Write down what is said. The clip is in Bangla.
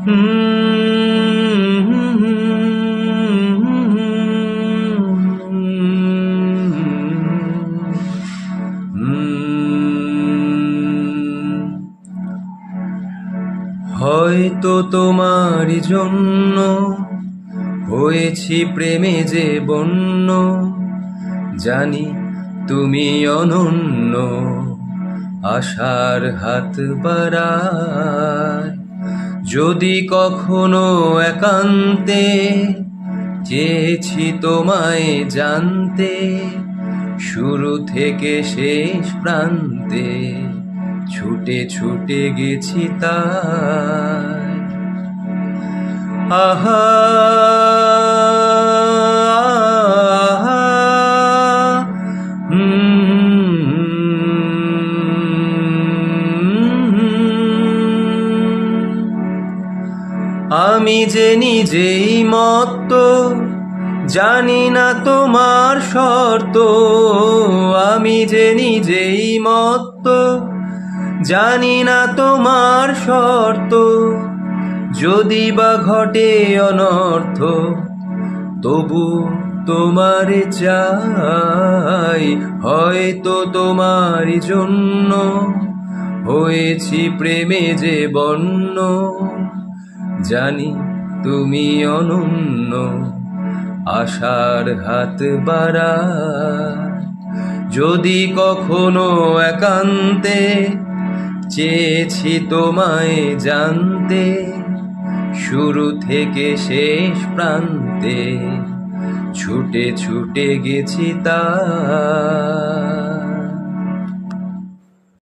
হয়তো তোমার জন্য হয়েছি প্রেমে যে বন্য, জানি তুমি অনন্য, আশার হাত বাড়ায়। যদি কখনো একান্তে চেয়েছি তোমায় জানতে, শুরু থেকে শেষ প্রান্তে ছুটে ছুটে গেছি তাই। আহা আমি যে নিজেই মত্ত, জানি না তোমার শর্ত। আমি যে নিজেই মত্ত, জানি না তোমার শর্ত। যদি বা ঘটে অনর্থ, তবু তোমারে চাই। হয়তো তোমারই জন্য হয়েছি প্রেমে যে বন্য, জানি তুমি অনন্য, আশার হাত বাড়ায়। যদি কখনো একান্তে চেয়েছি তোমায় জানতে, শুরু থেকে শেষ প্রান্তে ছুটে ছুটে গেছি তাই।